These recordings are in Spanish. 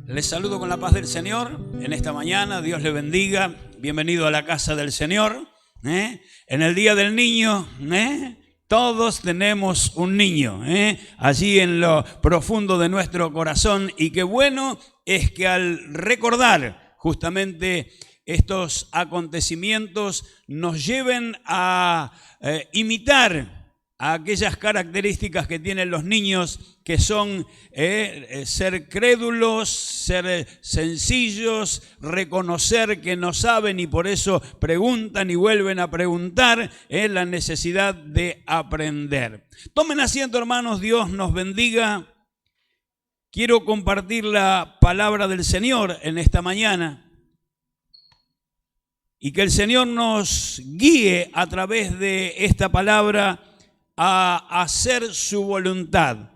Les saludo con la paz del Señor en esta mañana. Dios le bendiga. Bienvenido a la casa del Señor. En el Día del Niño, todos tenemos un niño allí en lo profundo de nuestro corazón. Y qué bueno es que al recordar justamente estos acontecimientos nos lleven a imitar a aquellas características que tienen los niños, que son ser crédulos, ser sencillos, reconocer que no saben y por eso preguntan y vuelven a preguntar, la necesidad de aprender. Tomen asiento, hermanos, Dios nos bendiga. Quiero compartir la palabra del Señor en esta mañana y que el Señor nos guíe a través de esta palabra a hacer su voluntad.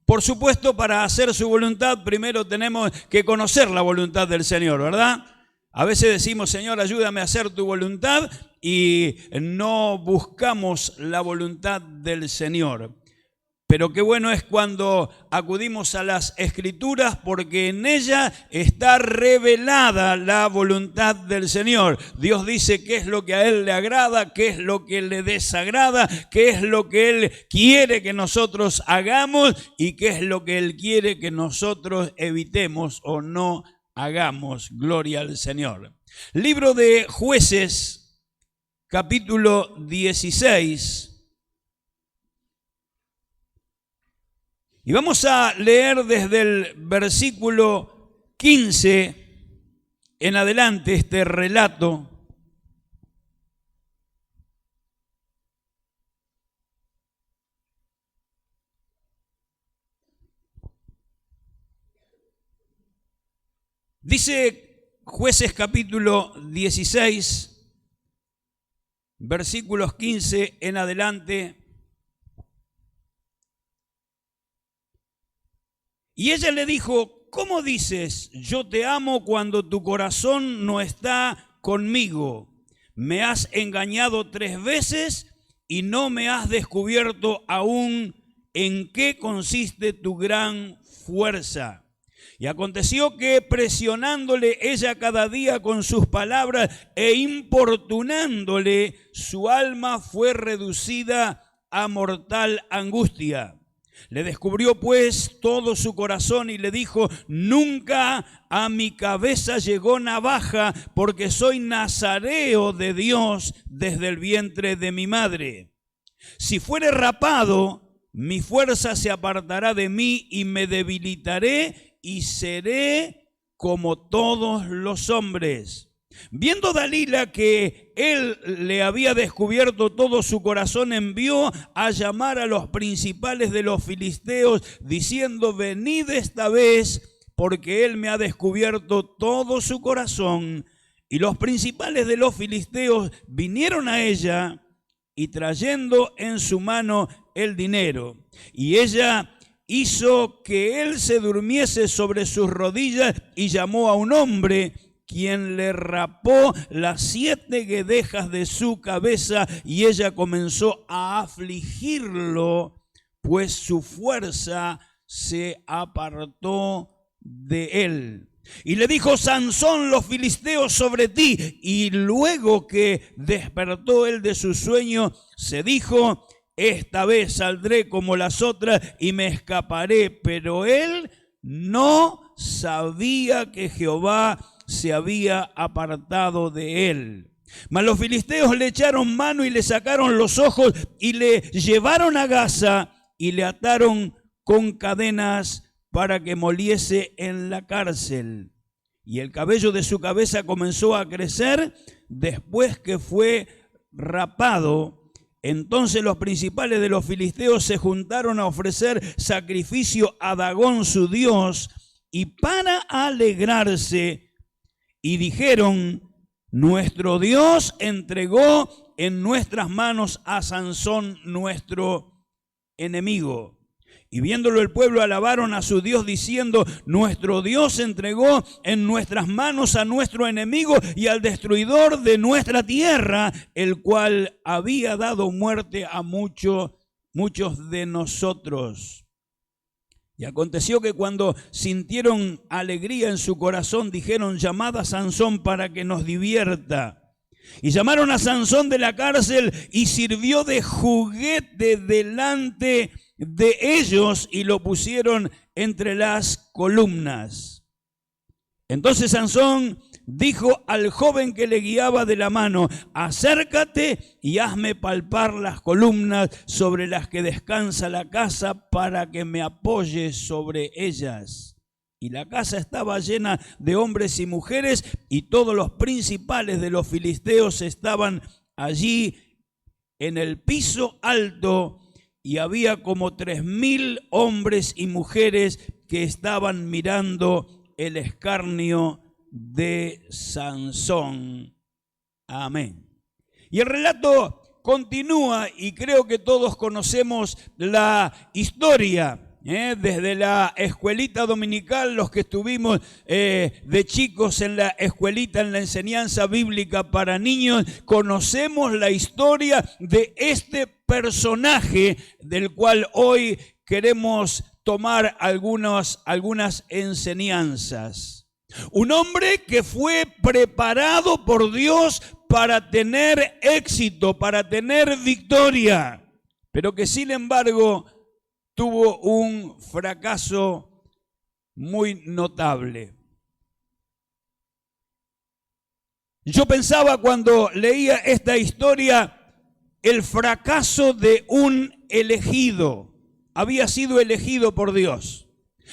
Por supuesto, para hacer su voluntad primero tenemos que conocer la voluntad del Señor, ¿verdad? A veces decimos, Señor, ayúdame a hacer tu voluntad y no buscamos la voluntad del Señor. Pero qué bueno es cuando acudimos a las Escrituras, porque en ella está revelada la voluntad del Señor. Dios dice qué es lo que a Él le agrada, qué es lo que le desagrada, qué es lo que Él quiere que nosotros hagamos y qué es lo que Él quiere que nosotros evitemos o no hagamos. Gloria al Señor. Libro de Jueces, capítulo 16. Y vamos a leer desde el versículo 15 en adelante este relato. Dice Jueces capítulo 16, versículos 15 en adelante. Y ella le dijo, ¿cómo dices, yo te amo cuando tu corazón no está conmigo? Me has engañado 3 veces y no me has descubierto aún en qué consiste tu gran fuerza. Y aconteció que presionándole ella cada día con sus palabras e importunándole, su alma fue reducida a mortal angustia. Le descubrió pues todo su corazón y le dijo, nunca a mi cabeza llegó navaja, porque soy nazareo de Dios desde el vientre de mi madre. Si fuere rapado, mi fuerza se apartará de mí y me debilitaré y seré como todos los hombres. Viendo Dalila que él le había descubierto todo su corazón, envió a llamar a los principales de los filisteos, diciendo, venid esta vez, porque él me ha descubierto todo su corazón. Y los principales de los filisteos vinieron a ella, y trayendo en su mano el dinero. Y ella hizo que él se durmiese sobre sus rodillas, y llamó a un hombre, quien le rapó las 7 guedejas de su cabeza, y ella comenzó a afligirlo, pues su fuerza se apartó de él. Y le dijo, Sansón, los filisteos sobre ti. Y luego que despertó él de su sueño, se dijo, esta vez saldré como las otras y me escaparé. Pero él no sabía que Jehová se había apartado de él. Mas los filisteos le echaron mano y le sacaron los ojos y le llevaron a Gaza y le ataron con cadenas para que moliese en la cárcel. Y el cabello de su cabeza comenzó a crecer después que fue rapado. Entonces los principales de los filisteos se juntaron a ofrecer sacrificio a Dagón su dios, y para alegrarse, y dijeron, nuestro Dios entregó en nuestras manos a Sansón, nuestro enemigo. Y viéndolo el pueblo, alabaron a su Dios, diciendo, nuestro Dios entregó en nuestras manos a nuestro enemigo y al destruidor de nuestra tierra, el cual había dado muerte a muchos de nosotros. Y aconteció que cuando sintieron alegría en su corazón, dijeron: llamad a Sansón para que nos divierta. Y llamaron a Sansón de la cárcel y sirvió de juguete delante de ellos y lo pusieron entre las columnas. Entonces Sansón dijo al joven que le guiaba de la mano: acércate y hazme palpar las columnas sobre las que descansa la casa para que me apoye sobre ellas. Y la casa estaba llena de hombres y mujeres, y todos los principales de los filisteos estaban allí en el piso alto, y había como 3,000 hombres y mujeres que estaban mirando el escarnio de Sansón. Amén. Y el relato continúa, y creo que todos conocemos la historia. Desde la escuelita dominical, los que estuvimos de chicos en la escuelita, en la enseñanza bíblica para niños, conocemos la historia de este personaje del cual hoy queremos tomar algunas enseñanzas. Un hombre que fue preparado por Dios para tener éxito, para tener victoria, pero que sin embargo tuvo un fracaso muy notable. Yo pensaba cuando leía esta historia el fracaso de un elegido. Había sido elegido por Dios.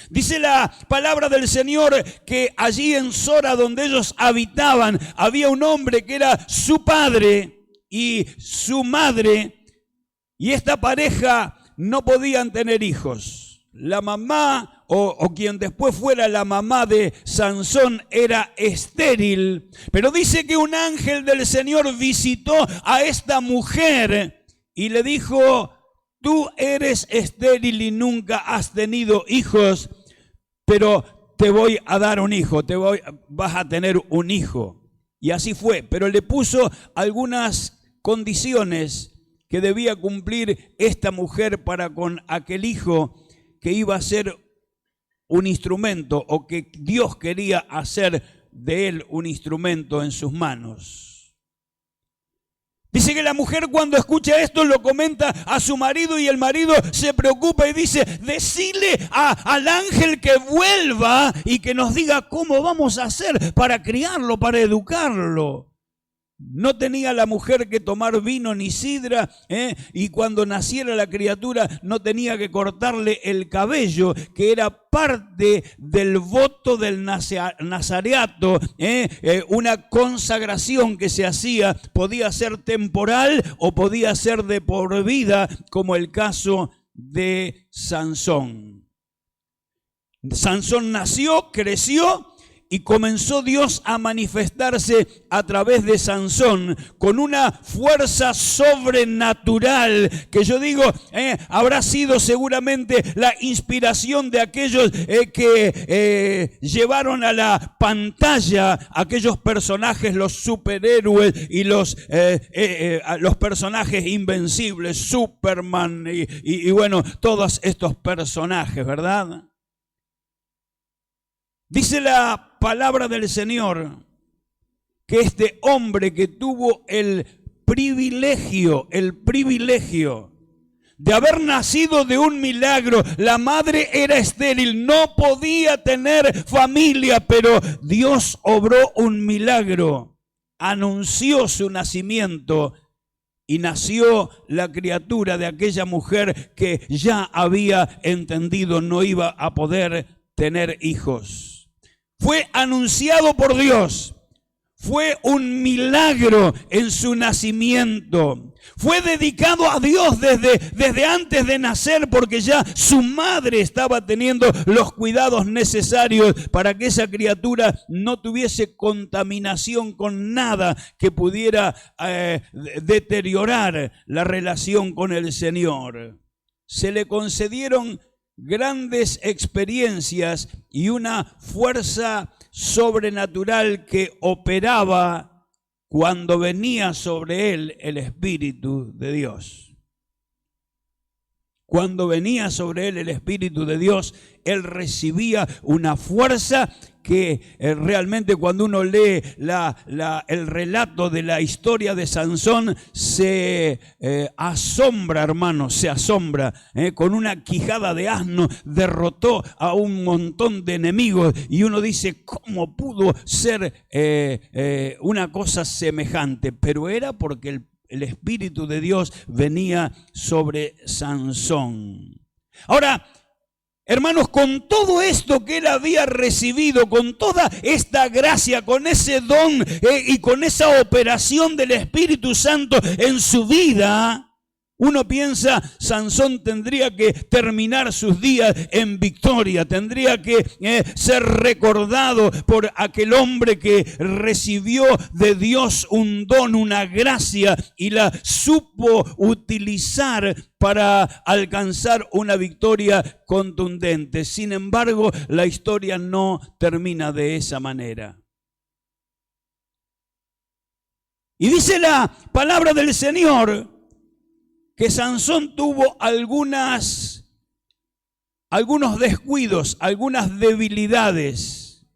Dice la palabra del Señor que allí en Sora, donde ellos habitaban, había un hombre que era su padre y su madre, y esta pareja no podían tener hijos. La mamá o quien después fuera la mamá de Sansón era estéril, pero dice que un ángel del Señor visitó a esta mujer y le dijo: tú eres estéril y nunca has tenido hijos, pero te voy a dar un hijo, vas a tener un hijo. Y así fue, pero le puso algunas condiciones que debía cumplir esta mujer para con aquel hijo que iba a ser un instrumento, o que Dios quería hacer de él un instrumento en sus manos. Dice que la mujer, cuando escucha esto, lo comenta a su marido, y el marido se preocupa y dice: decile al ángel que vuelva y que nos diga cómo vamos a hacer para criarlo, para educarlo. No tenía la mujer que tomar vino ni sidra, y cuando naciera la criatura no tenía que cortarle el cabello, que era parte del voto del nazareato, una consagración que se hacía, podía ser temporal o podía ser de por vida, como el caso de Sansón. Sansón nació, creció, y comenzó Dios a manifestarse a través de Sansón con una fuerza sobrenatural que yo digo habrá sido seguramente la inspiración de aquellos que llevaron a la pantalla aquellos personajes, los superhéroes y los personajes invencibles, Superman y bueno, todos estos personajes, ¿verdad? Dice la palabra del Señor que este hombre que tuvo el privilegio de haber nacido de un milagro, la madre era estéril, no podía tener familia, pero Dios obró un milagro, anunció su nacimiento y nació la criatura de aquella mujer que ya había entendido no iba a poder tener hijos. Fue anunciado por Dios, fue un milagro en su nacimiento, fue dedicado a Dios desde antes de nacer, porque ya su madre estaba teniendo los cuidados necesarios para que esa criatura no tuviese contaminación con nada que pudiera deteriorar la relación con el Señor. Se le concedieron grandes experiencias y una fuerza sobrenatural que operaba cuando venía sobre él el Espíritu de Dios. Cuando venía sobre él el Espíritu de Dios, él recibía una fuerza que realmente cuando uno lee el relato de la historia de Sansón, se asombra, hermanos, se asombra. Con una quijada de asno derrotó a un montón de enemigos y uno dice, ¿cómo pudo ser una cosa semejante? Pero era porque el Espíritu de Dios venía sobre Sansón. Ahora, hermanos, con todo esto que él había recibido, con toda esta gracia, con ese don y con esa operación del Espíritu Santo en su vida, uno piensa, Sansón tendría que terminar sus días en victoria, tendría que ser recordado por aquel hombre que recibió de Dios un don, una gracia, y la supo utilizar para alcanzar una victoria contundente. Sin embargo, la historia no termina de esa manera. Y dice la palabra del Señor que Sansón tuvo algunos descuidos, algunas debilidades.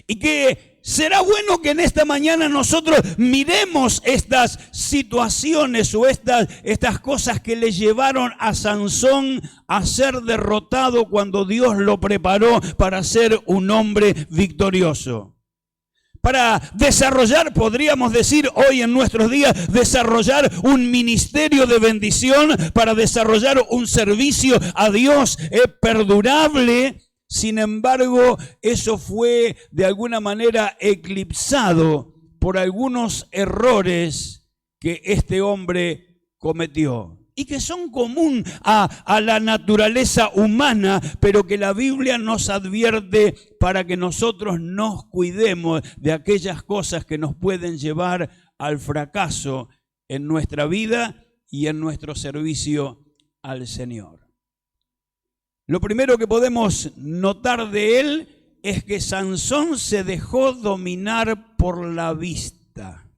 Y que será bueno que en esta mañana nosotros miremos estas situaciones o estas cosas que le llevaron a Sansón a ser derrotado cuando Dios lo preparó para ser un hombre victorioso. Para desarrollar, podríamos decir hoy en nuestros días, desarrollar un ministerio de bendición, para desarrollar un servicio a Dios perdurable. Sin embargo, eso fue de alguna manera eclipsado por algunos errores que este hombre cometió y que son común a la naturaleza humana, pero que la Biblia nos advierte para que nosotros nos cuidemos de aquellas cosas que nos pueden llevar al fracaso en nuestra vida y en nuestro servicio al Señor. Lo primero que podemos notar de él es que Sansón se dejó dominar por la vista.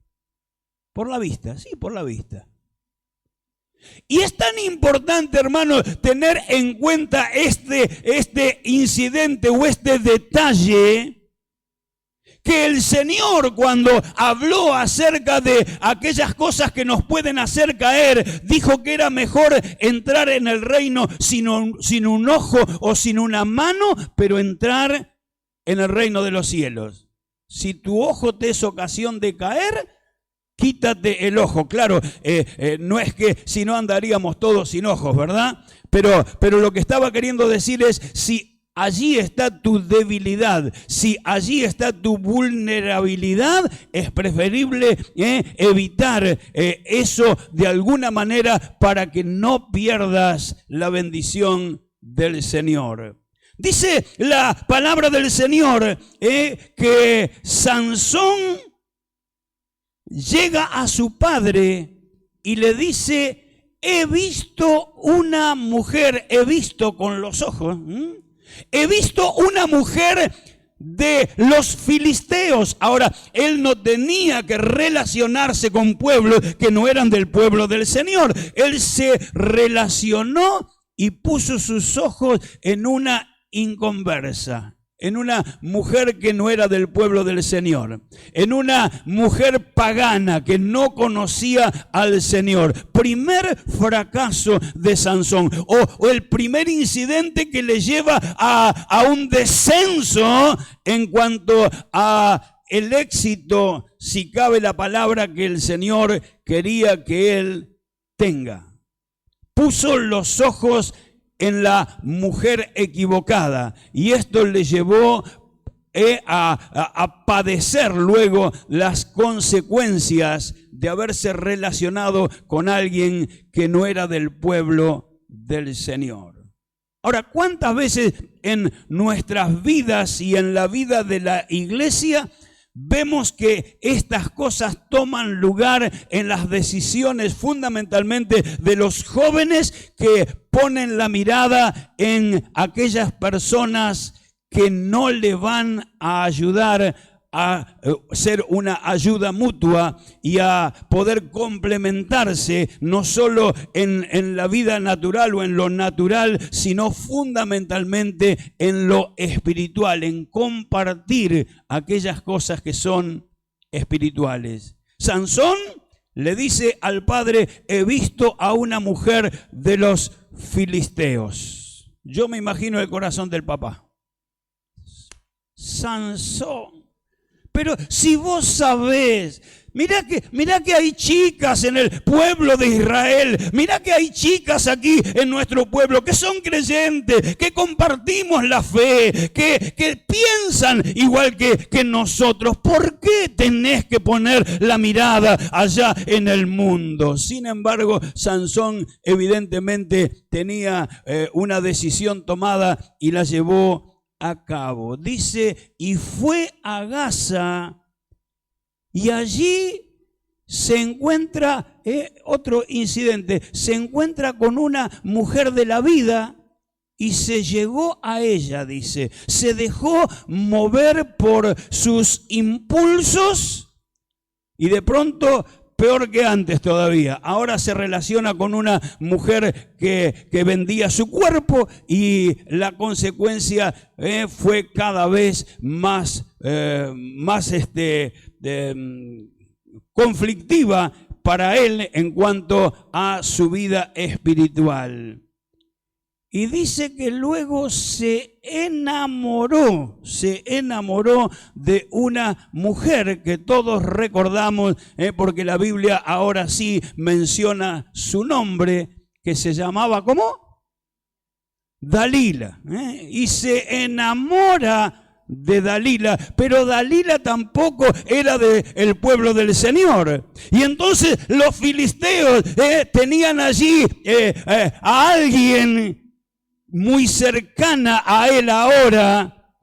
Por la vista, sí, por la vista. Y es tan importante, hermano, tener en cuenta este incidente o este detalle, que el Señor, cuando habló acerca de aquellas cosas que nos pueden hacer caer, dijo que era mejor entrar en el reino sin un ojo o sin una mano, pero entrar en el reino de los cielos. Si tu ojo te es ocasión de caer, quítate el ojo. Claro, no es que si no andaríamos todos sin ojos, ¿verdad? Pero lo que estaba queriendo decir es, si allí está tu debilidad, si allí está tu vulnerabilidad, es preferible evitar eso de alguna manera para que no pierdas la bendición del Señor. Dice la palabra del Señor que Sansón llega a su padre y le dice, he visto una mujer, he visto con los ojos, he visto una mujer de los filisteos. Ahora, él no tenía que relacionarse con pueblos que no eran del pueblo del Señor. Él se relacionó y puso sus ojos en una inconversa, en una mujer que no era del pueblo del Señor, en una mujer pagana que no conocía al Señor. Primer fracaso de Sansón, o el primer incidente que le lleva a un descenso en cuanto a el éxito, si cabe la palabra que el Señor quería que él tenga. Puso los ojos en la mujer equivocada, y esto le llevó a padecer luego las consecuencias de haberse relacionado con alguien que no era del pueblo del Señor. Ahora, ¿cuántas veces en nuestras vidas y en la vida de la iglesia vemos que estas cosas toman lugar en las decisiones fundamentalmente de los jóvenes, que ponen la mirada en aquellas personas que no le van a ayudar a ser una ayuda mutua y a poder complementarse no solo en la vida natural o en lo natural, sino fundamentalmente en lo espiritual, en compartir aquellas cosas que son espirituales. Sansón le dice al padre: he visto a una mujer de los filisteos. Yo me imagino el corazón del papá. Sansón, pero si vos sabés, mirá que hay chicas en el pueblo de Israel, mirá que hay chicas aquí en nuestro pueblo que son creyentes, que compartimos la fe, que piensan igual que nosotros. ¿Por qué tenés que poner la mirada allá en el mundo? Sin embargo, Sansón evidentemente tenía una decisión tomada y la llevó a cabo. Dice, y fue a Gaza, y allí se encuentra, otro incidente, se encuentra con una mujer de la vida y se llegó a ella, dice. Se dejó mover por sus impulsos y de pronto, peor que antes todavía, ahora se relaciona con una mujer que vendía su cuerpo y la consecuencia fue cada vez más conflictiva para él en cuanto a su vida espiritual. Y dice que luego se enamoró de una mujer que todos recordamos, porque la Biblia ahora sí menciona su nombre, que se llamaba, ¿cómo? Dalila. Y se enamora de Dalila, pero Dalila tampoco era del pueblo del Señor. Y entonces los filisteos tenían allí a alguien muy cercana a él ahora,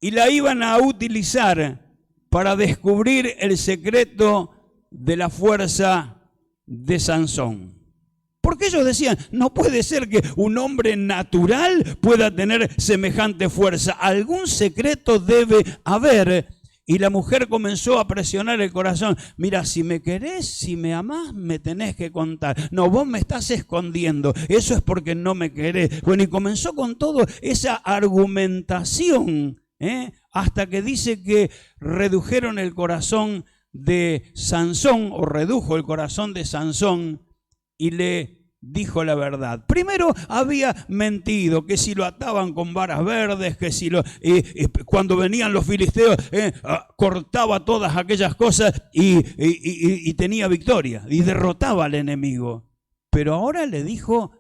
y la iban a utilizar para descubrir el secreto de la fuerza de Sansón. Porque ellos decían, no puede ser que un hombre natural pueda tener semejante fuerza, algún secreto debe haber. Y la mujer comenzó a presionar el corazón. Mira, si me querés, si me amás, me tenés que contar. No, vos me estás escondiendo. Eso es porque no me querés. Bueno, y comenzó con toda esa argumentación, hasta que dice que redujeron el corazón de Sansón, o redujo el corazón de Sansón, y le dijo la verdad. Primero había mentido, que si lo ataban con varas verdes, que si cuando venían los filisteos cortaba todas aquellas cosas y tenía victoria y derrotaba al enemigo. Pero ahora le dijo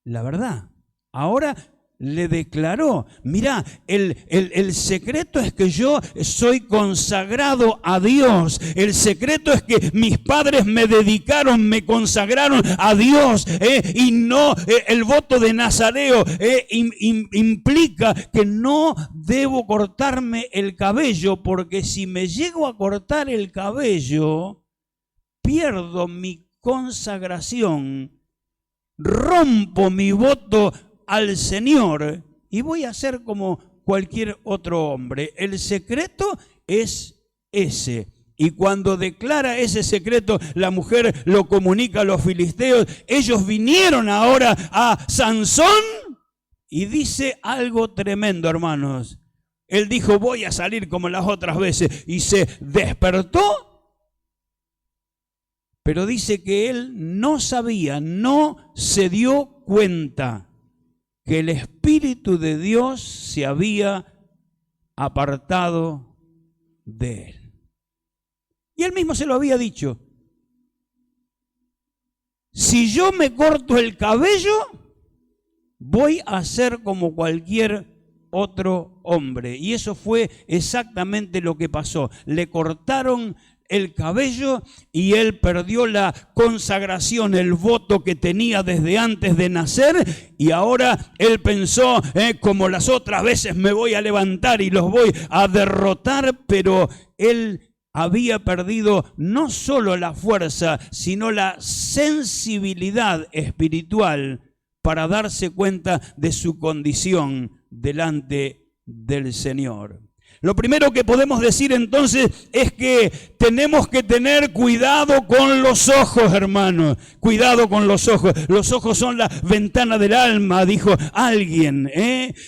la verdad. Ahora le declaró, mira, el secreto es que yo soy consagrado a Dios. El secreto es que mis padres me dedicaron, me consagraron a Dios. Y no, el voto de nazareo implica que no debo cortarme el cabello, porque si me llego a cortar el cabello, pierdo mi consagración, rompo mi voto al Señor y voy a ser como cualquier otro hombre. El secreto es ese. Y cuando declara ese secreto, la mujer lo comunica a los filisteos. Ellos vinieron ahora a Sansón y dice algo tremendo, hermanos. Él dijo, voy a salir como las otras veces, y se despertó. Pero dice que él no sabía, no se dio cuenta que el Espíritu de Dios se había apartado de él. Y él mismo se lo había dicho. Si yo me corto el cabello, voy a ser como cualquier otro hombre. Y eso fue exactamente lo que pasó. Le cortaron el cabello y él perdió la consagración, el voto que tenía desde antes de nacer, y ahora él pensó, como las otras veces me voy a levantar y los voy a derrotar, pero él había perdido no solo la fuerza, sino la sensibilidad espiritual para darse cuenta de su condición delante del Señor. Lo primero que podemos decir entonces es que tenemos que tener cuidado con los ojos, hermanos. Cuidado con los ojos. Los ojos son la ventana del alma, dijo alguien.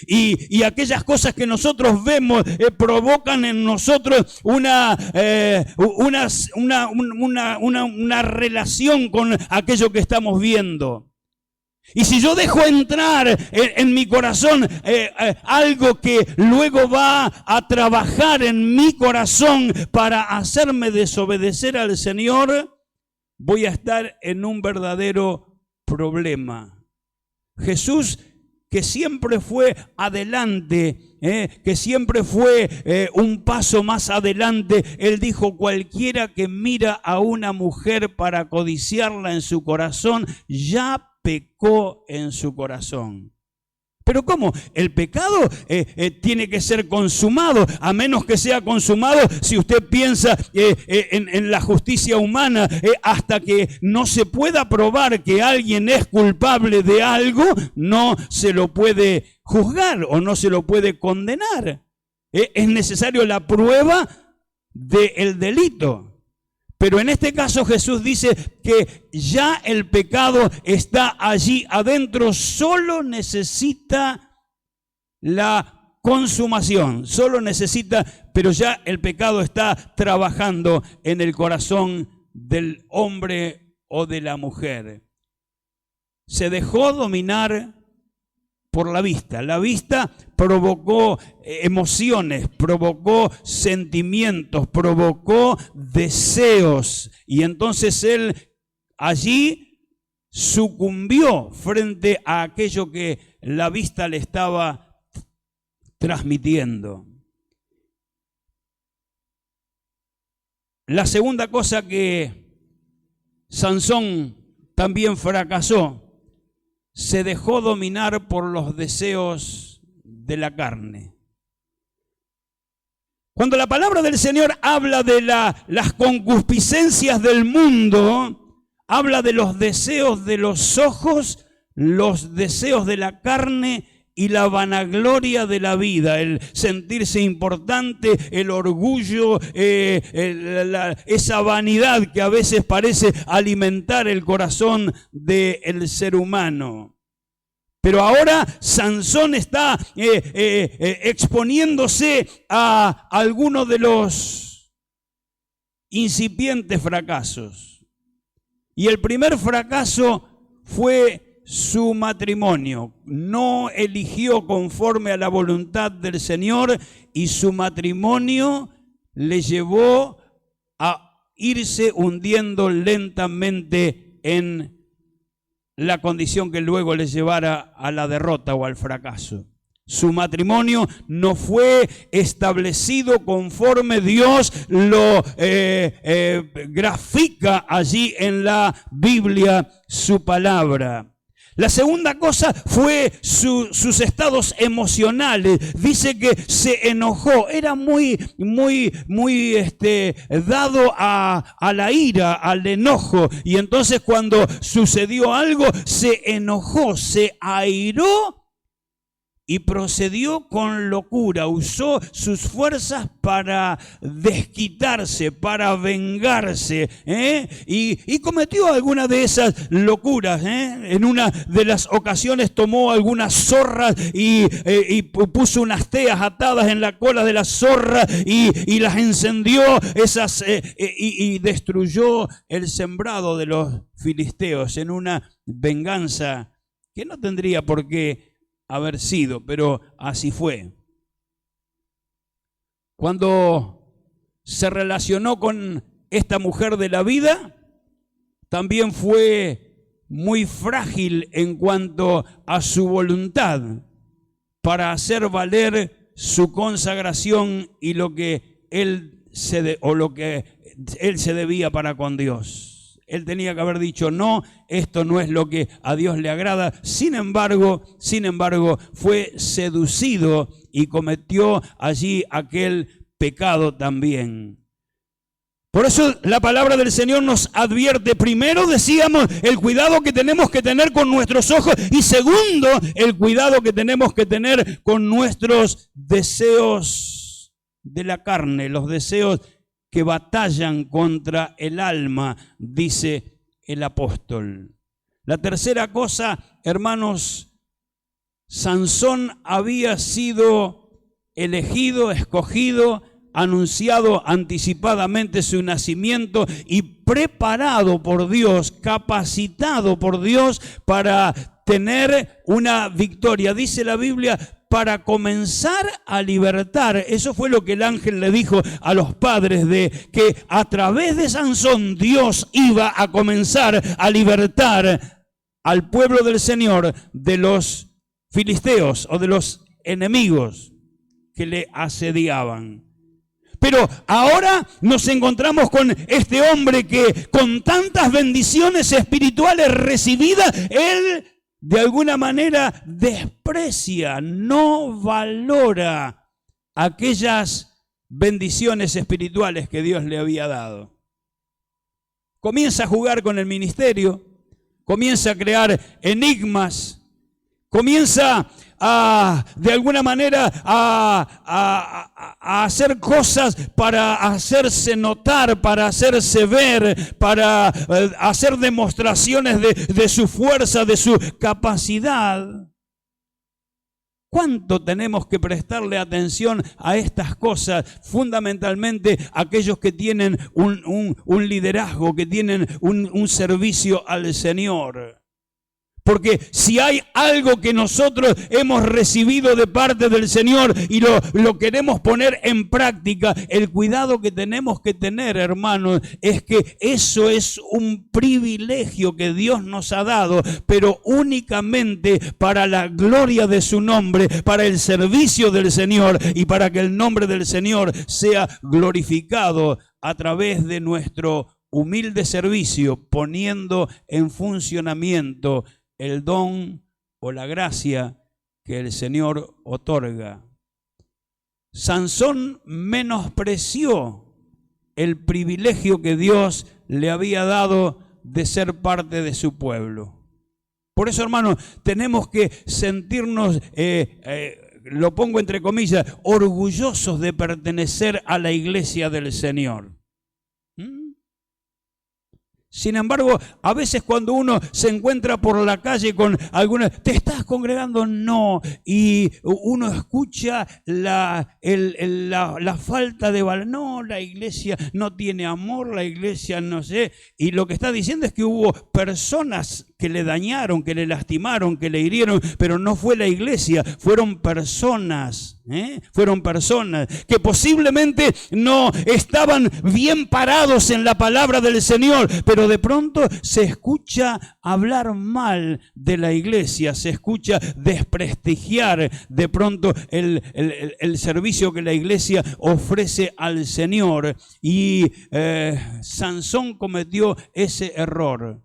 Y aquellas cosas que nosotros vemos provocan en nosotros una relación con aquello que estamos viendo. Y si yo dejo entrar en mi corazón algo que luego va a trabajar en mi corazón para hacerme desobedecer al Señor, voy a estar en un verdadero problema. Jesús, que siempre fue adelante, que siempre fue un paso más adelante, Él dijo: cualquiera que mira a una mujer para codiciarla en su corazón, ya pecó en su corazón. Pero ¿cómo? El pecado tiene que ser consumado, a menos que sea consumado, si usted piensa en la justicia humana, hasta que no se pueda probar que alguien es culpable de algo, no se lo puede juzgar o no se lo puede condenar. Es necesario la prueba del delito. Pero en este caso Jesús dice que ya el pecado está allí adentro, solo necesita la consumación, solo necesita, pero ya el pecado está trabajando en el corazón del hombre o de la mujer. Se dejó dominar por la vista. La vista provocó emociones, provocó sentimientos, provocó deseos. Y entonces él allí sucumbió frente a aquello que la vista le estaba transmitiendo. La segunda cosa que Sansón también fracasó: se dejó dominar por los deseos de la carne. Cuando la palabra del Señor habla de las concupiscencias del mundo, habla de los deseos de los ojos, los deseos de la carne y la vanagloria de la vida, el sentirse importante, el orgullo, esa vanidad que a veces parece alimentar el corazón del ser humano. Pero ahora Sansón está exponiéndose a algunos de los incipientes fracasos. Y el primer fracaso fue su matrimonio. No eligió conforme a la voluntad del Señor y su matrimonio le llevó a irse hundiendo lentamente en la condición que luego le llevara a la derrota o al fracaso. Su matrimonio no fue establecido conforme Dios lo grafica allí en la Biblia, su palabra. La segunda cosa fue sus estados emocionales. Dice que se enojó, era muy dado a la ira, al enojo. Y entonces cuando sucedió algo, se enojó, se airó y procedió con locura. Usó sus fuerzas para desquitarse, para vengarse, y cometió alguna de esas locuras. En una de las ocasiones tomó algunas zorras y puso unas teas atadas en la cola de las zorras y las encendió y destruyó el sembrado de los filisteos en una venganza que no tendría por qué haber sido, pero así fue. Cuando se relacionó con esta mujer de la vida, también fue muy frágil en cuanto a su voluntad para hacer valer su consagración y lo que él se debía para con Dios. Él tenía que haber dicho: no, esto no es lo que a Dios le agrada. Sin embargo, fue seducido y cometió allí aquel pecado también. Por eso la palabra del Señor nos advierte, primero decíamos, el cuidado que tenemos que tener con nuestros ojos, y segundo, el cuidado que tenemos que tener con nuestros deseos de la carne, los deseos que batallan contra el alma, dice el apóstol. La tercera cosa, hermanos, Sansón había sido elegido, escogido, anunciado anticipadamente su nacimiento y preparado por Dios, capacitado por Dios para tener una victoria. Dice la Biblia, para comenzar a libertar. Eso fue lo que el ángel le dijo a los padres, de que a través de Sansón Dios iba a comenzar a libertar al pueblo del Señor de los filisteos o de los enemigos que le asediaban. Pero ahora nos encontramos con este hombre que con tantas bendiciones espirituales recibidas, él de alguna manera desprecia, no valora aquellas bendiciones espirituales que Dios le había dado. Comienza a jugar con el ministerio, comienza a crear enigmas, comienza de alguna manera a hacer cosas para hacerse notar, para hacerse ver, para hacer demostraciones de su fuerza, de su capacidad. ¿Cuánto tenemos que prestarle atención a estas cosas? Fundamentalmente aquellos que tienen un liderazgo, que tienen un servicio al Señor. Porque si hay algo que nosotros hemos recibido de parte del Señor y lo queremos poner en práctica, el cuidado que tenemos que tener, hermanos, es que eso es un privilegio que Dios nos ha dado, pero únicamente para la gloria de su nombre, para el servicio del Señor y para que el nombre del Señor sea glorificado a través de nuestro humilde servicio, poniendo en funcionamiento el don o la gracia que el Señor otorga. Sansón menospreció el privilegio que Dios le había dado de ser parte de su pueblo. Por eso, hermanos, tenemos que sentirnos, lo pongo entre comillas, orgullosos de pertenecer a la iglesia del Señor. Sin embargo, a veces cuando uno se encuentra por la calle con alguna, ¿te estás congregando? No. Y uno escucha la falta de valor. No, la iglesia no tiene amor, la iglesia no sé. Y lo que está diciendo es que hubo personas que le dañaron, que le lastimaron, que le hirieron, pero no fue la iglesia, fueron personas. Fueron personas que posiblemente no estaban bien parados en la palabra del Señor, pero de pronto se escucha hablar mal de la iglesia, se escucha desprestigiar de pronto el servicio que la iglesia ofrece al Señor. Y Sansón cometió ese error.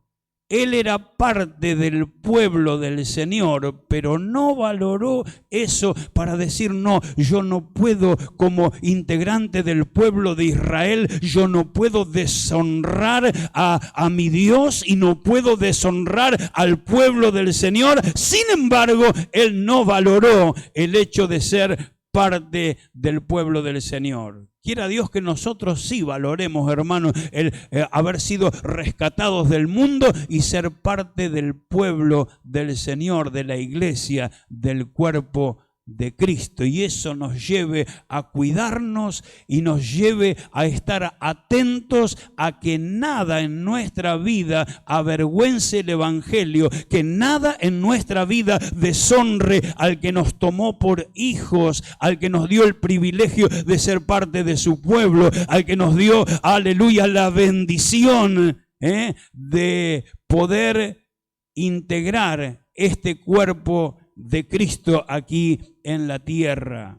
Él era parte del pueblo del Señor, pero no valoró eso para decir, no, yo no puedo como integrante del pueblo de Israel, yo no puedo deshonrar a mi Dios y no puedo deshonrar al pueblo del Señor. Sin embargo, él no valoró el hecho de ser parte del pueblo del Señor. Quiera Dios que nosotros sí valoremos, hermanos, el haber sido rescatados del mundo y ser parte del pueblo del Señor, de la iglesia, del cuerpo de Cristo. Y eso nos lleve a cuidarnos y nos lleve a estar atentos a que nada en nuestra vida avergüence el evangelio, que nada en nuestra vida deshonre al que nos tomó por hijos, al que nos dio el privilegio de ser parte de su pueblo, al que nos dio, aleluya, la bendición de poder integrar este cuerpo de Cristo aquí en la tierra.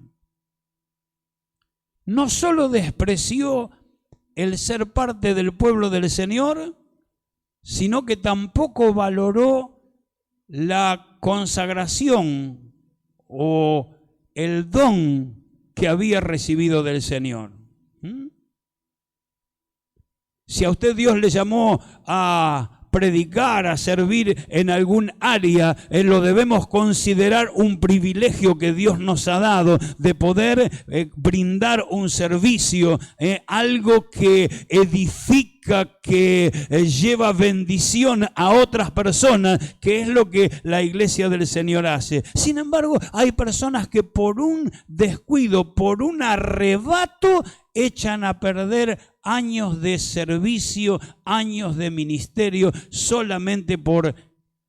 No solo despreció el ser parte del pueblo del Señor, sino que tampoco valoró la consagración o el don que había recibido del Señor. Si a usted Dios le llamó a predicar, a servir en algún área, lo debemos considerar un privilegio que Dios nos ha dado de poder brindar un servicio, algo que edifica, que lleva bendición a otras personas, que es lo que la iglesia del Señor hace. Sin embargo, hay personas que por un descuido, por un arrebato, echan a perder años de servicio, años de ministerio, solamente por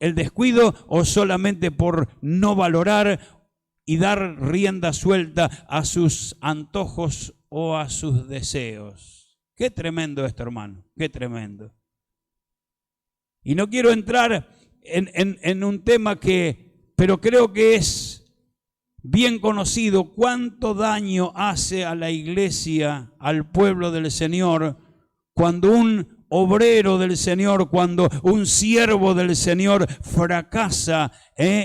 el descuido o solamente por no valorar y dar rienda suelta a sus antojos o a sus deseos. Qué tremendo esto, hermano, qué tremendo. Y no quiero entrar en un tema pero creo que es bien conocido cuánto daño hace a la iglesia, al pueblo del Señor, cuando un obrero del Señor, cuando un siervo del Señor fracasa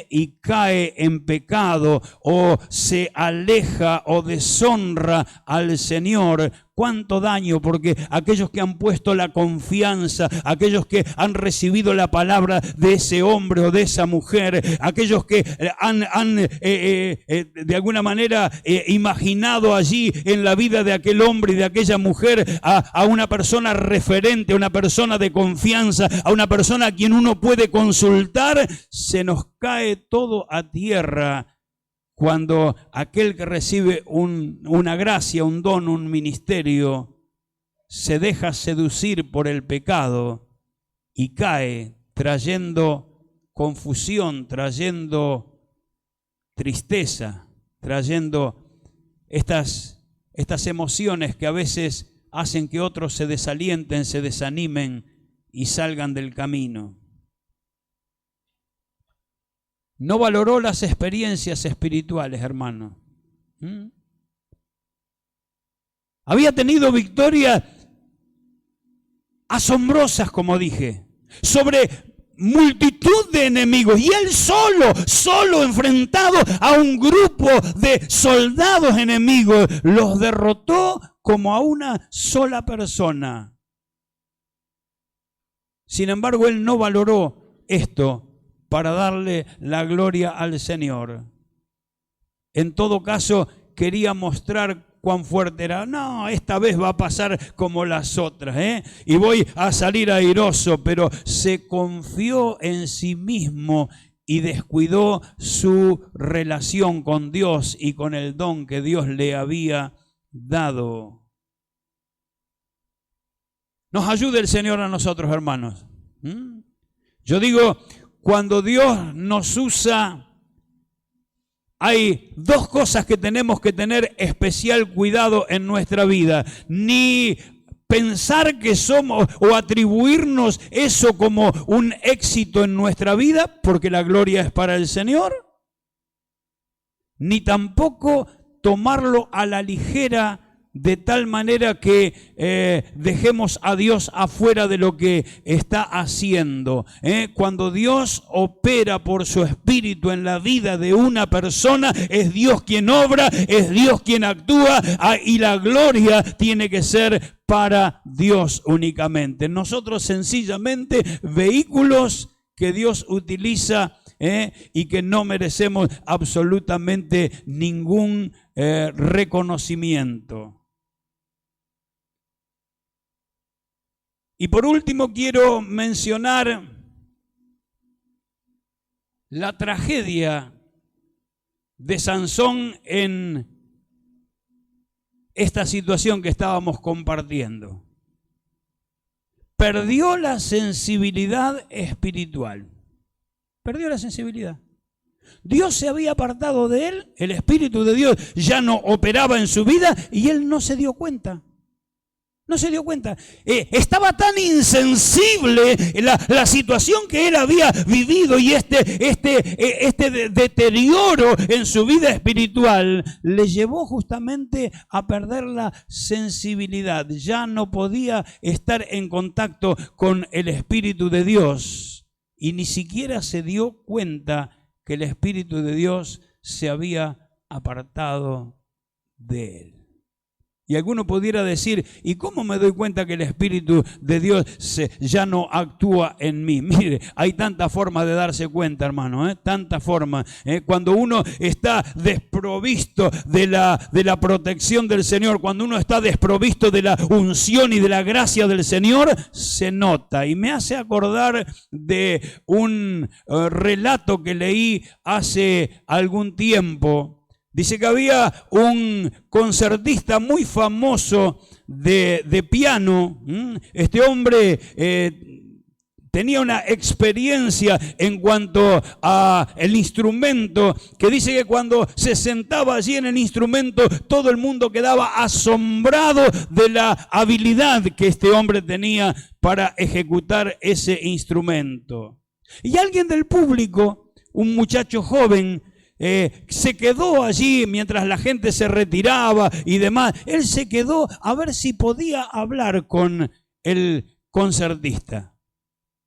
y cae en pecado o se aleja o deshonra al Señor. Cuánto daño, porque aquellos que han puesto la confianza, aquellos que han recibido la palabra de ese hombre o de esa mujer, aquellos que han de alguna manera imaginado allí en la vida de aquel hombre y de aquella mujer a una persona referente, a una persona de confianza, a una persona a quien uno puede consultar, se nos cae todo a tierra cuando aquel que recibe una gracia, un don, un ministerio, se deja seducir por el pecado y cae trayendo confusión, trayendo tristeza, trayendo estas emociones que a veces hacen que otros se desalienten, se desanimen y salgan del camino. No valoró las experiencias espirituales, hermano. Había tenido victorias asombrosas, como dije, sobre multitud de enemigos. Y él solo enfrentado a un grupo de soldados enemigos, los derrotó como a una sola persona. Sin embargo, él no valoró esto para darle la gloria al Señor. En todo caso, quería mostrar cuán fuerte era. No, esta vez va a pasar como las otras, y voy a salir airoso, pero se confió en sí mismo y descuidó su relación con Dios y con el don que Dios le había dado. Nos ayude el Señor a nosotros, hermanos. Yo digo, cuando Dios nos usa, hay dos cosas que tenemos que tener especial cuidado en nuestra vida. Ni pensar que somos o atribuirnos eso como un éxito en nuestra vida, porque la gloria es para el Señor. Ni tampoco tomarlo a la ligera, de tal manera que dejemos a Dios afuera de lo que está haciendo. Cuando Dios opera por su Espíritu en la vida de una persona, es Dios quien obra, es Dios quien actúa, y la gloria tiene que ser para Dios únicamente. Nosotros sencillamente vehículos que Dios utiliza y que no merecemos absolutamente ningún reconocimiento. Y por último quiero mencionar la tragedia de Sansón en esta situación que estábamos compartiendo. Perdió la sensibilidad espiritual. Perdió la sensibilidad. Dios se había apartado de él, el Espíritu de Dios ya no operaba en su vida y él no se dio cuenta. No se dio cuenta. Estaba tan insensible la situación que él había vivido y este deterioro en su vida espiritual le llevó justamente a perder la sensibilidad. Ya no podía estar en contacto con el Espíritu de Dios y ni siquiera se dio cuenta que el Espíritu de Dios se había apartado de él. Y alguno pudiera decir, ¿y cómo me doy cuenta que el Espíritu de Dios ya no actúa en mí? Mire, hay tantas formas de darse cuenta, hermano, tantas formas. Cuando uno está desprovisto de la protección del Señor, cuando uno está desprovisto de la unción y de la gracia del Señor, se nota. Y me hace acordar de un relato que leí hace algún tiempo. Dice que había un concertista muy famoso de piano. Este hombre tenía una experiencia en cuanto a el instrumento, que dice que cuando se sentaba allí en el instrumento, todo el mundo quedaba asombrado de la habilidad que este hombre tenía para ejecutar ese instrumento. Y alguien del público, un muchacho joven, se quedó allí mientras la gente se retiraba y demás. Él se quedó a ver si podía hablar con el concertista.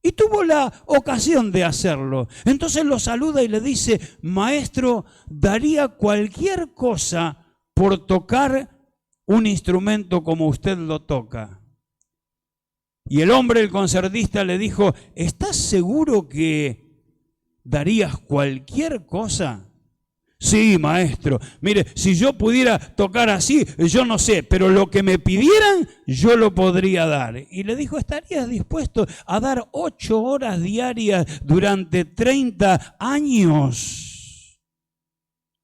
Y tuvo la ocasión de hacerlo. Entonces lo saluda y le dice, maestro, daría cualquier cosa por tocar un instrumento como usted lo toca. Y el hombre, el concertista, le dijo, ¿estás seguro que darías cualquier cosa? Sí, maestro, mire, si yo pudiera tocar así, yo no sé, pero lo que me pidieran, yo lo podría dar. Y le dijo, ¿estarías dispuesto a dar 8 horas diarias durante 30 años?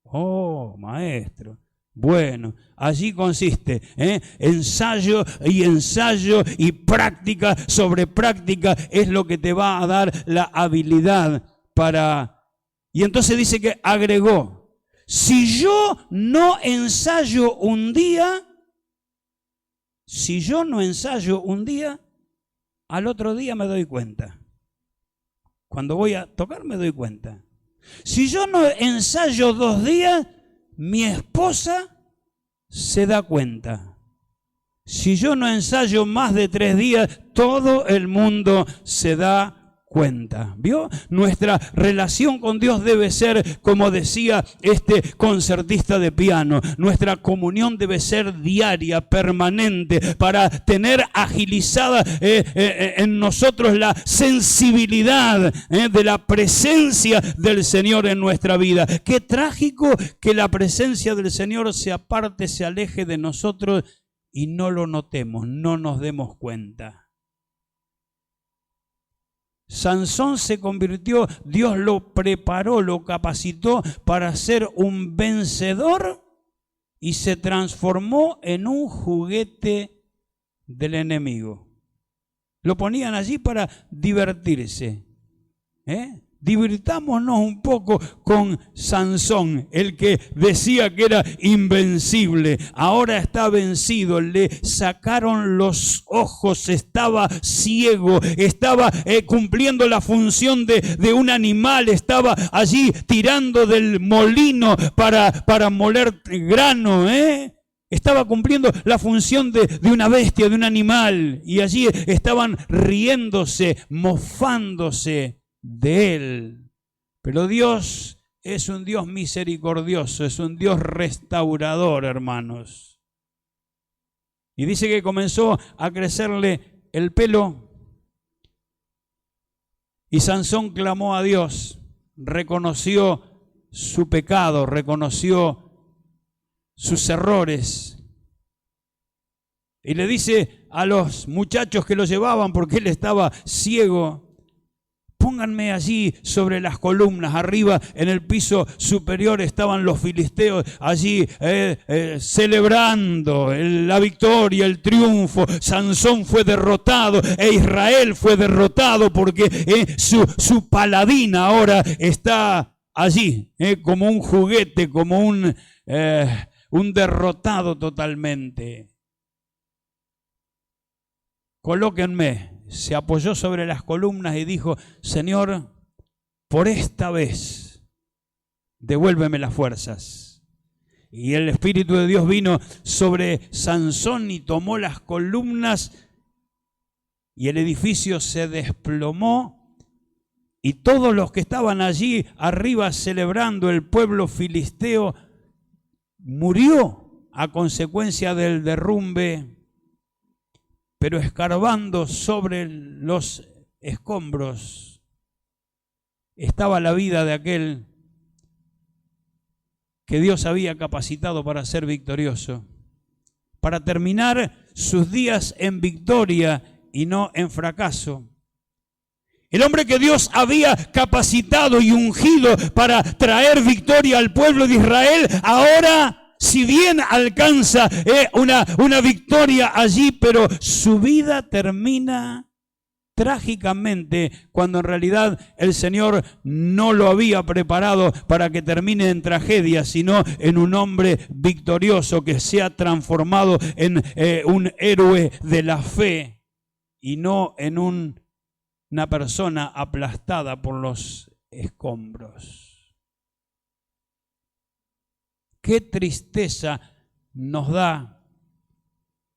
Oh, maestro. Bueno, allí consiste, ensayo y práctica sobre práctica es lo que te va a dar la habilidad para... Y entonces dice que agregó, si yo no ensayo un día, al otro día me doy cuenta. Cuando voy a tocar me doy cuenta. Si yo no ensayo 2 días, mi esposa se da cuenta. Si yo no ensayo más de 3 días, todo el mundo se da cuenta. ¿Vio? Nuestra relación con Dios debe ser, como decía este concertista de piano, nuestra comunión debe ser diaria, permanente, para tener agilizada en nosotros la sensibilidad de la presencia del Señor en nuestra vida. Qué trágico que la presencia del Señor se aparte, se aleje de nosotros y no lo notemos, no nos demos cuenta. Sansón se convirtió, Dios lo preparó, lo capacitó para ser un vencedor y se transformó en un juguete del enemigo. Lo ponían allí para divertirse. Divirtámonos un poco con Sansón, el que decía que era invencible. Ahora está vencido, le sacaron los ojos, estaba ciego, estaba cumpliendo la función de un animal, estaba allí tirando del molino para moler grano, Estaba cumpliendo la función de una bestia, de un animal, y allí estaban riéndose, mofándose de él. Pero Dios es un Dios misericordioso, es un Dios restaurador, hermanos. Y dice que comenzó a crecerle el pelo y Sansón clamó a Dios, reconoció su pecado, reconoció sus errores. Y le dice a los muchachos que lo llevaban, porque él estaba ciego, pónganme allí sobre las columnas. Arriba en el piso superior estaban los filisteos allí celebrando la victoria, el triunfo. Sansón fue derrotado e Israel fue derrotado porque su paladín ahora está allí como un juguete, como un derrotado totalmente. Colóquenme. Se apoyó sobre las columnas y dijo, Señor, por esta vez, devuélveme las fuerzas. Y el Espíritu de Dios vino sobre Sansón y tomó las columnas y el edificio se desplomó y todos los que estaban allí arriba celebrando, el pueblo filisteo murió a consecuencia del derrumbe, pero escarbando sobre los escombros estaba la vida de aquel que Dios había capacitado para ser victorioso, para terminar sus días en victoria y no en fracaso. El hombre que Dios había capacitado y ungido para traer victoria al pueblo de Israel, ahora, si bien alcanza una victoria allí, pero su vida termina trágicamente, cuando en realidad el Señor no lo había preparado para que termine en tragedia, sino en un hombre victorioso que se ha transformado en un héroe de la fe y no en una persona aplastada por los escombros. Qué tristeza nos da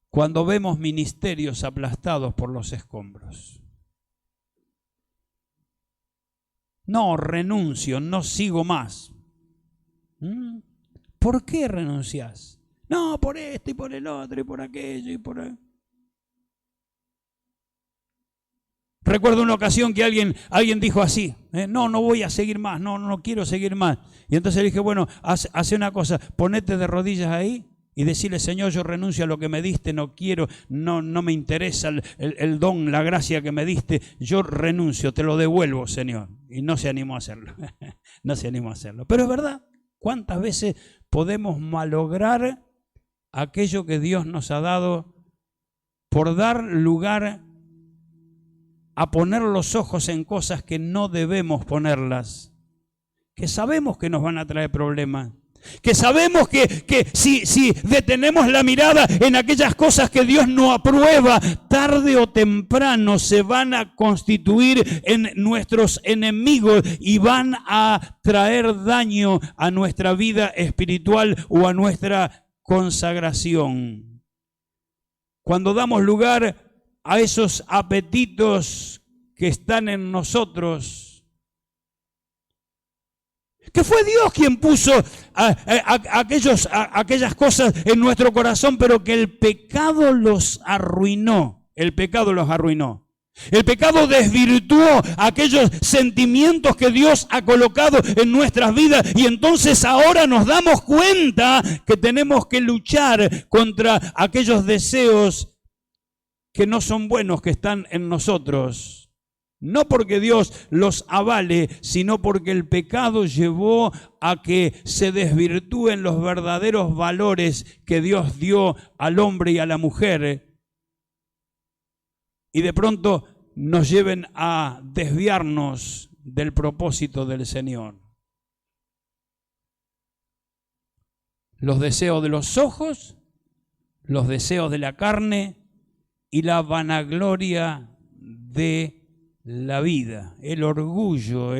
cuando vemos ministerios aplastados por los escombros. No, renuncio, no sigo más. ¿Por qué renuncias? No, por esto y por el otro y por aquello y por... Recuerdo una ocasión que alguien dijo así, no voy a seguir más, no quiero seguir más. Y entonces le dije, bueno, hace una cosa, ponete de rodillas ahí y decirle, Señor, yo renuncio a lo que me diste, no quiero, no me interesa el don, la gracia que me diste, yo renuncio, te lo devuelvo, Señor. Y no se animó a hacerlo, no se animó a hacerlo. Pero es verdad, ¿cuántas veces podemos malograr aquello que Dios nos ha dado por dar lugar a poner los ojos en cosas que no debemos ponerlas, que sabemos que nos van a traer problemas? Que sabemos que si detenemos la mirada en aquellas cosas que Dios no aprueba, tarde o temprano se van a constituir en nuestros enemigos y van a traer daño a nuestra vida espiritual o a nuestra consagración. Cuando damos lugar a esos apetitos que están en nosotros, que fue Dios quien puso aquellas cosas en nuestro corazón, pero que el pecado los arruinó. El pecado los arruinó. El pecado desvirtuó aquellos sentimientos que Dios ha colocado en nuestras vidas, y entonces ahora nos damos cuenta que tenemos que luchar contra aquellos deseos que no son buenos, que están en nosotros. No porque Dios los avale, sino porque el pecado llevó a que se desvirtúen los verdaderos valores que Dios dio al hombre y a la mujer. Y de pronto nos lleven a desviarnos del propósito del Señor. Los deseos de los ojos, los deseos de la carne y la vanagloria de la vida, el orgullo,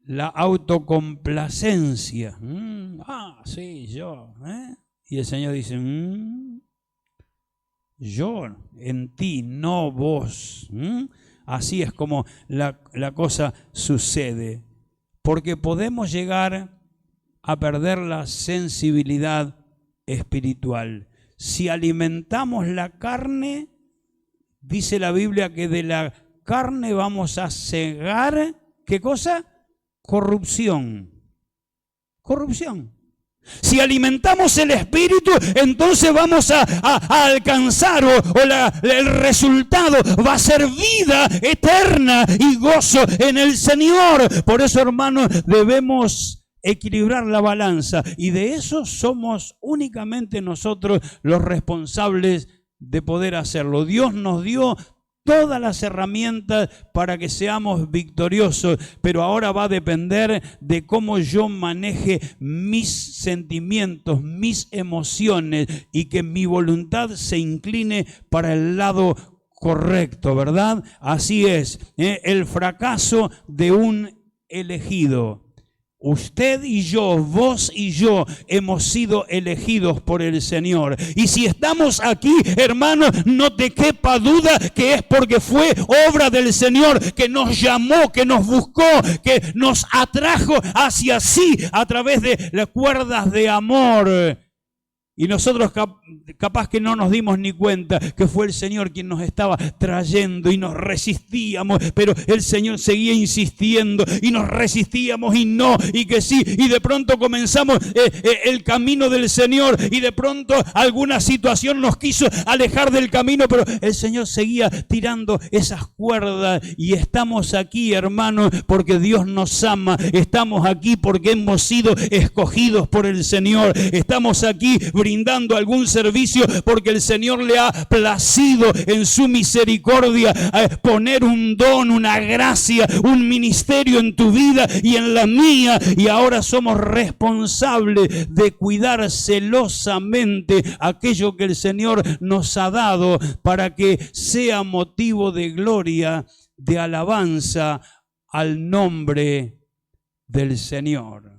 la autocomplacencia. Sí, yo. Y el Señor dice, yo en ti, no vos. Así es como la cosa sucede. Porque podemos llegar a perder la sensibilidad espiritual. Si alimentamos la carne, dice la Biblia que de la carne vamos a cegar, ¿qué cosa? Corrupción. Corrupción. Si alimentamos el espíritu, entonces vamos a alcanzar el resultado va a ser vida eterna y gozo en el Señor. Por eso, hermanos, debemos equilibrar la balanza, y de eso somos únicamente nosotros los responsables de poder hacerlo. Dios nos dio todas las herramientas para que seamos victoriosos, pero ahora va a depender de cómo yo maneje mis sentimientos, mis emociones, y que mi voluntad se incline para el lado correcto, ¿verdad? Así es, el fracaso de un elegido. Usted y yo, vos y yo, hemos sido elegidos por el Señor. Y si estamos aquí, hermanos, no te quepa duda que es porque fue obra del Señor, que nos llamó, que nos buscó, que nos atrajo hacia sí a través de las cuerdas de amor Y nosotros capaz que no nos dimos ni cuenta que fue el Señor quien nos estaba trayendo y nos resistíamos, pero el Señor seguía insistiendo y nos resistíamos y no, y que sí, y de pronto comenzamos el camino del Señor y de pronto alguna situación nos quiso alejar del camino, pero el Señor seguía tirando esas cuerdas y estamos aquí, hermanos, porque Dios nos ama, estamos aquí porque hemos sido escogidos por el Señor, estamos aquí brindando algún servicio porque el Señor le ha placido en su misericordia poner un don, una gracia, un ministerio en tu vida y en la mía, y ahora somos responsables de cuidar celosamente aquello que el Señor nos ha dado para que sea motivo de gloria, de alabanza al nombre del Señor.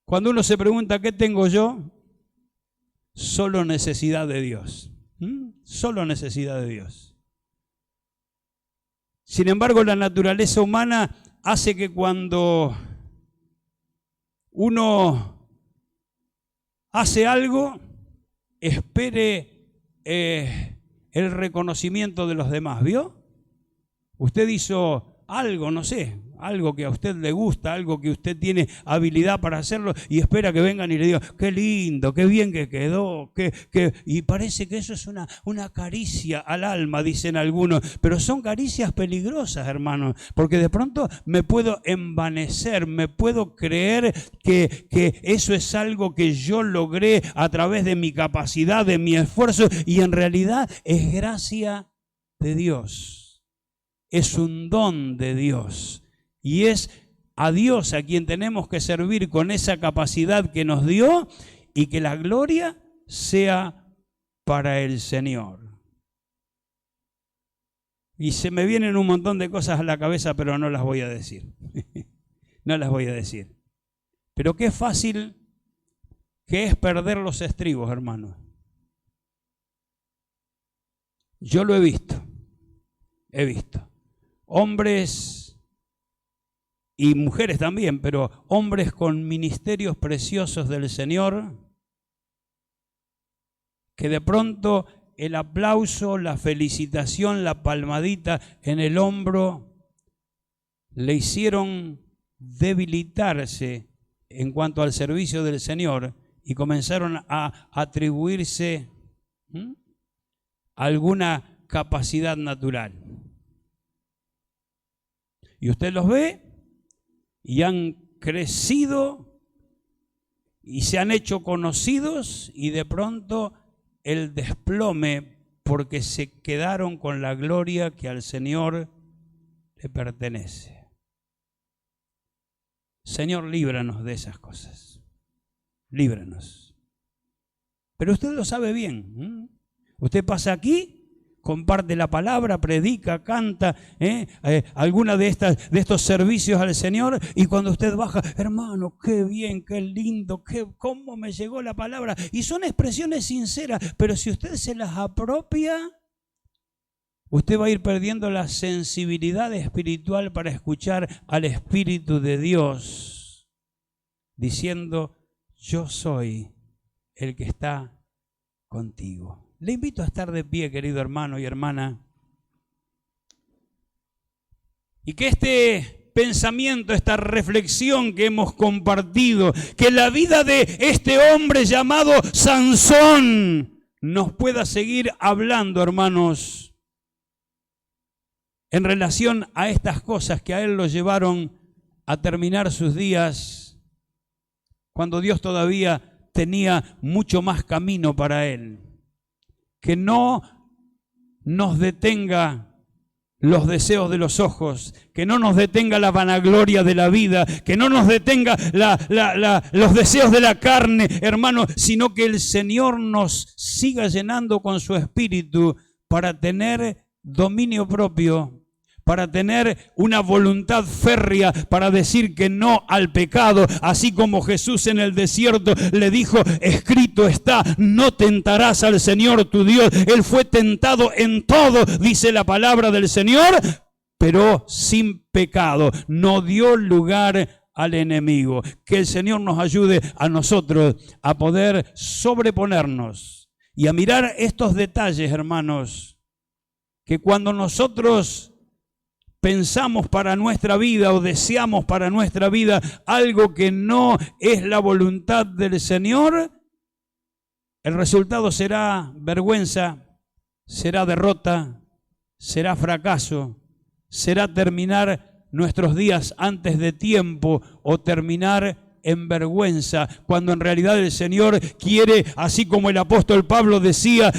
Cuando uno se pregunta, ¿qué tengo yo? Solo necesidad de Dios. Solo necesidad de Dios. Sin embargo, la naturaleza humana hace que cuando uno hace algo, espere el reconocimiento de los demás. ¿Vio? Usted hizo algo, no sé, algo que a usted le gusta, algo que usted tiene habilidad para hacerlo y espera que vengan y le digan, qué lindo, qué bien que quedó, y parece que eso es una caricia al alma, dicen algunos, pero son caricias peligrosas, hermanos, porque de pronto me puedo envanecer, me puedo creer que eso es algo que yo logré a través de mi capacidad, de mi esfuerzo, y en realidad es gracia de Dios, es un don de Dios. Y es a Dios a quien tenemos que servir con esa capacidad que nos dio y que la gloria sea para el Señor. Y se me vienen un montón de cosas a la cabeza, pero no las voy a decir. No las voy a decir. Pero qué fácil que es perder los estribos, hermano. Yo lo he visto. Hombres y mujeres también, pero hombres con ministerios preciosos del Señor, que de pronto el aplauso, la felicitación, la palmadita en el hombro le hicieron debilitarse en cuanto al servicio del Señor y comenzaron a atribuirse alguna capacidad natural. Y usted los ve y han crecido y se han hecho conocidos y de pronto el desplome porque se quedaron con la gloria que al Señor le pertenece. Señor, líbranos de esas cosas. Líbranos. Pero usted lo sabe bien. Usted pasa aquí, comparte la palabra, predica, canta, alguna de estos servicios al Señor, y cuando usted baja, hermano, qué bien, qué lindo, cómo me llegó la palabra, y son expresiones sinceras, pero si usted se las apropia, usted va a ir perdiendo la sensibilidad espiritual para escuchar al Espíritu de Dios diciendo, yo soy el que está contigo. Le invito a estar de pie, querido hermano y hermana, y que este pensamiento, esta reflexión que hemos compartido, que la vida de este hombre llamado Sansón nos pueda seguir hablando, hermanos, en relación a estas cosas que a él lo llevaron a terminar sus días cuando Dios todavía tenía mucho más camino para él. Que no nos detenga los deseos de los ojos, que no nos detenga la vanagloria de la vida, que no nos detenga los deseos de la carne, hermano, sino que el Señor nos siga llenando con su Espíritu para tener dominio propio, para tener una voluntad férrea, para decir que no al pecado, así como Jesús en el desierto le dijo, escrito está, no tentarás al Señor tu Dios. Él fue tentado en todo, dice la palabra del Señor, pero sin pecado. No dio lugar al enemigo. Que el Señor nos ayude a nosotros a poder sobreponernos y a mirar estos detalles, hermanos, que cuando nosotros pensamos para nuestra vida o deseamos para nuestra vida algo que no es la voluntad del Señor, el resultado será vergüenza, será derrota, será fracaso, será terminar nuestros días antes de tiempo o terminar en vergüenza, cuando en realidad el Señor quiere, así como el apóstol Pablo decía,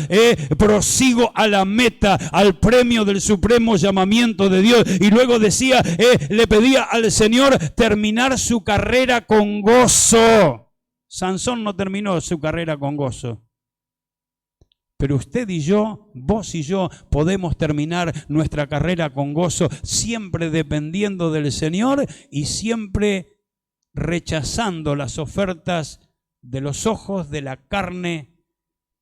prosigo a la meta, al premio del supremo llamamiento de Dios, y luego decía, le pedía al Señor terminar su carrera con gozo. Sansón no terminó su carrera con gozo, pero usted y yo, vos y yo, podemos terminar nuestra carrera con gozo, siempre dependiendo del Señor y siempre rechazando las ofertas de los ojos, de la carne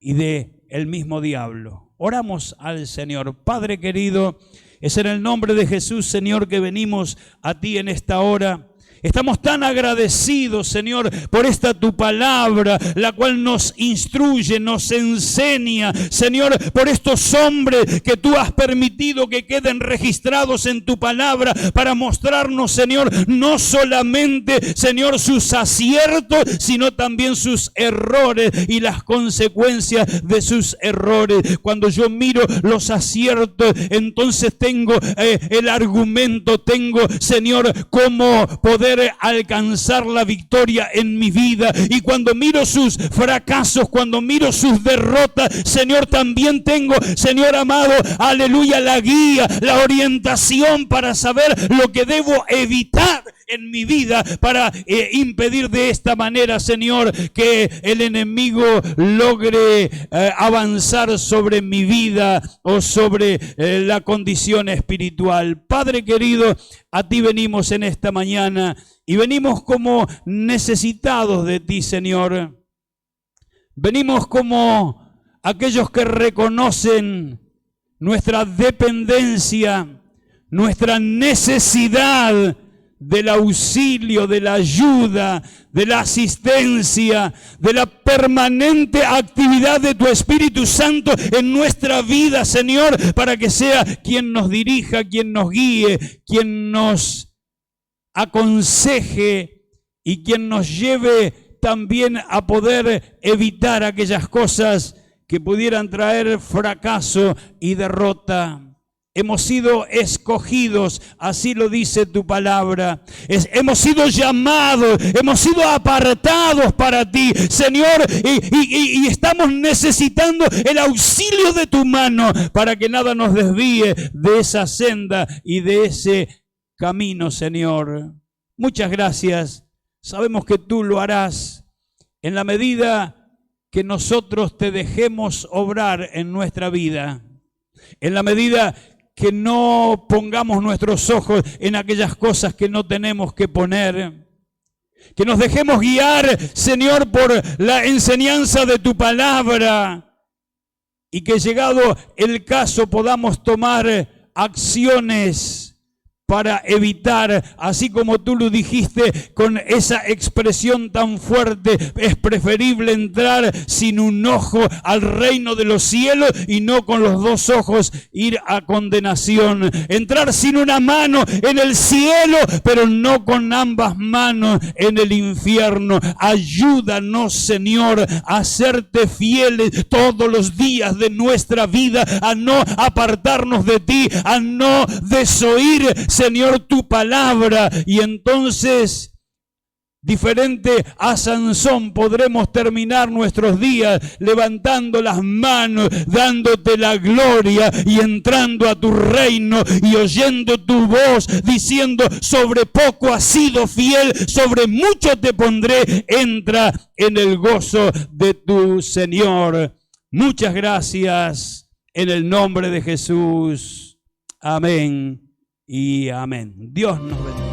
y de el mismo diablo. Oramos al Señor. Padre querido, es en el nombre de Jesús, Señor, que venimos a ti en esta hora. Estamos tan agradecidos, Señor, por esta tu palabra, la cual nos instruye, nos enseña, Señor, por estos hombres que tú has permitido que queden registrados en tu palabra para mostrarnos, Señor, no solamente, Señor, sus aciertos, sino también sus errores y las consecuencias de sus errores. Cuando yo miro los aciertos, entonces tengo el argumento, tengo, Señor, cómo poder alcanzar la victoria en mi vida. Y cuando miro sus fracasos, cuando miro sus derrotas, Señor, también tengo, Señor amado, aleluya, la guía, la orientación para saber lo que debo evitar en mi vida para impedir de esta manera, Señor, que el enemigo logre avanzar sobre mi vida o sobre la condición espiritual. Padre querido, a ti venimos en esta mañana y venimos como necesitados de ti, Señor. Venimos como aquellos que reconocen nuestra dependencia, nuestra necesidad del auxilio, de la ayuda, de la asistencia, de la permanente actividad de tu Espíritu Santo en nuestra vida, Señor, para que sea quien nos dirija, quien nos guíe, quien nos aconseje y quien nos lleve también a poder evitar aquellas cosas que pudieran traer fracaso y derrota. Hemos sido escogidos, así lo dice tu palabra. Hemos sido llamados, hemos sido apartados para ti, Señor, y estamos necesitando el auxilio de tu mano para que nada nos desvíe de esa senda y de ese camino, Señor. Muchas gracias. Sabemos que tú lo harás en la medida que nosotros te dejemos obrar en nuestra vida, en la medida que no pongamos nuestros ojos en aquellas cosas que no tenemos que poner, que nos dejemos guiar, Señor, por la enseñanza de tu palabra y que llegado el caso podamos tomar acciones para evitar, así como tú lo dijiste con esa expresión tan fuerte, es preferible entrar sin un ojo al reino de los cielos y no con los dos ojos ir a condenación. Entrar sin una mano en el cielo, pero no con ambas manos en el infierno. Ayúdanos, Señor, a serte fieles todos los días de nuestra vida, a no apartarnos de ti, a no desoír, Señor, tu palabra, y entonces, diferente a Sansón, podremos terminar nuestros días levantando las manos, dándote la gloria y entrando a tu reino y oyendo tu voz diciendo: sobre poco has sido fiel, sobre mucho te pondré, entra en el gozo de tu Señor. Muchas gracias en el nombre de Jesús. Amén y amén. Dios nos bendiga.